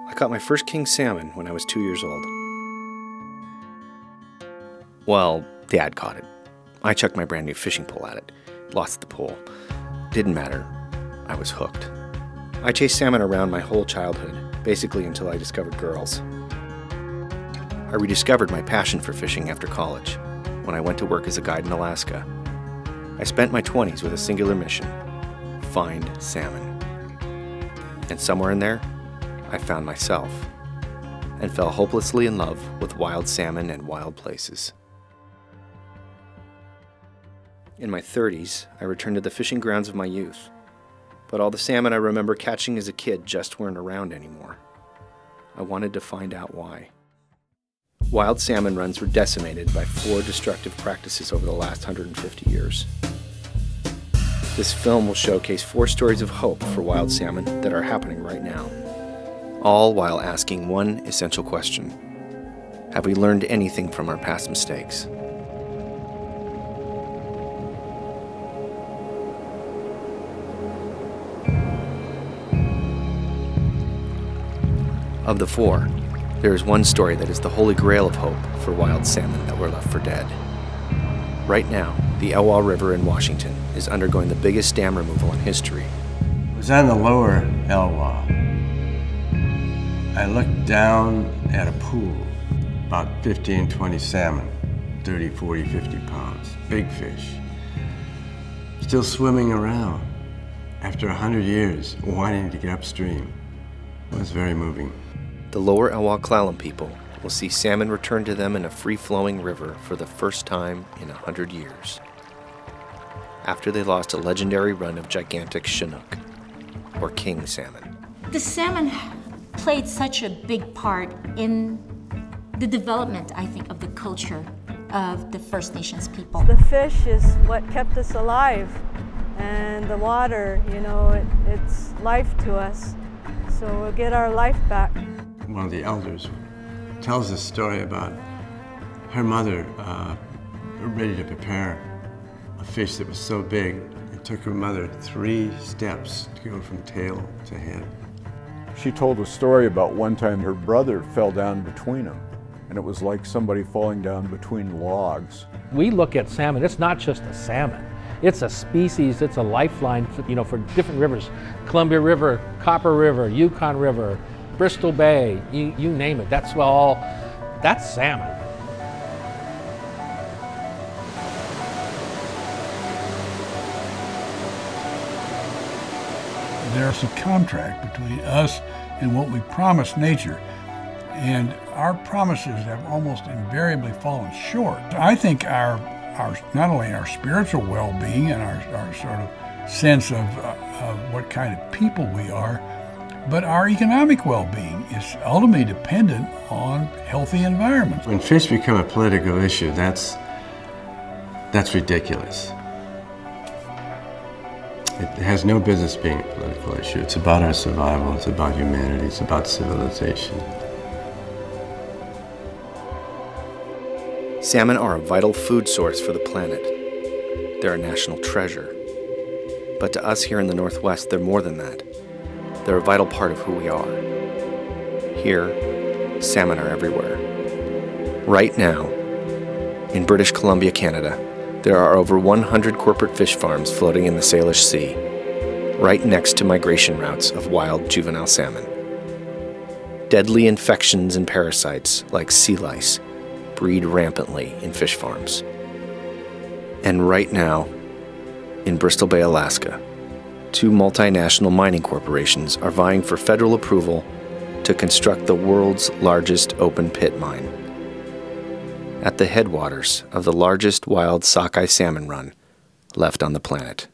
I caught my first king salmon when I was 2 years old. Well, Dad caught it. I chucked my brand new fishing pole at it. Lost the pole. Didn't matter. I was hooked. I chased salmon around my whole childhood, basically until I discovered girls. I rediscovered my passion for fishing after college, when I went to work as a guide in Alaska. I spent my 20s with a singular mission: find salmon. And somewhere in there, I found myself, and fell hopelessly in love with wild salmon and wild places. In my 30s, I returned to the fishing grounds of my youth, but all the salmon I remember catching as a kid just weren't around anymore. I wanted to find out why. Wild salmon runs were decimated by 4 destructive practices over the last 150 years. This film will showcase 4 stories of hope for wild salmon that are happening right now, all while asking one essential question: have we learned anything from our past mistakes? Of the 4, there is one story that is the holy grail of hope for wild salmon that were left for dead. Right now, the Elwha River in Washington is undergoing the biggest dam removal in history. It was on the lower Elwha. I looked down at a pool, about 15, 20 salmon, 30, 40, 50 pounds, big fish, still swimming around after 100 years, wanting to get upstream. It was very moving. The lower Elwha Clallam people will see salmon return to them in a free-flowing river for the first time in 100 years, after they lost a legendary run of gigantic Chinook, or king salmon. The salmon played such a big part in the development, I think, of the culture of the First Nations people. The fish is what kept us alive, and the water, you know, it's life to us. So we'll get our life back. One of the elders tells a story about her mother ready to prepare a fish that was so big, it took her mother 3 steps to go from tail to head. She told a story about one time her brother fell down between them, and it was like somebody falling down between logs. We look at salmon, it's not just a salmon. It's a species, it's a lifeline, you know, for different rivers. Columbia River, Copper River, Yukon River, Bristol Bay, you name it. That's salmon. There's a contract between us and what we promised nature, and our promises have almost invariably fallen short. I think our not only our spiritual well-being and our sort of sense of what kind of people we are, but our economic well-being is ultimately dependent on healthy environments. When fish become a political issue, that's ridiculous. It has no business being a political issue. It's about our survival, it's about humanity, it's about civilization. Salmon are a vital food source for the planet. They're a national treasure. But to us here in the Northwest, they're more than that. They're a vital part of who we are. Here, salmon are everywhere. Right now, in British Columbia, Canada, there are over 100 corporate fish farms floating in the Salish Sea, right next to migration routes of wild juvenile salmon. Deadly infections and parasites, like sea lice, breed rampantly in fish farms. And right now, in Bristol Bay, Alaska, 2 multinational mining corporations are vying for federal approval to construct the world's largest open pit mine at the headwaters of the largest wild sockeye salmon run left on the planet.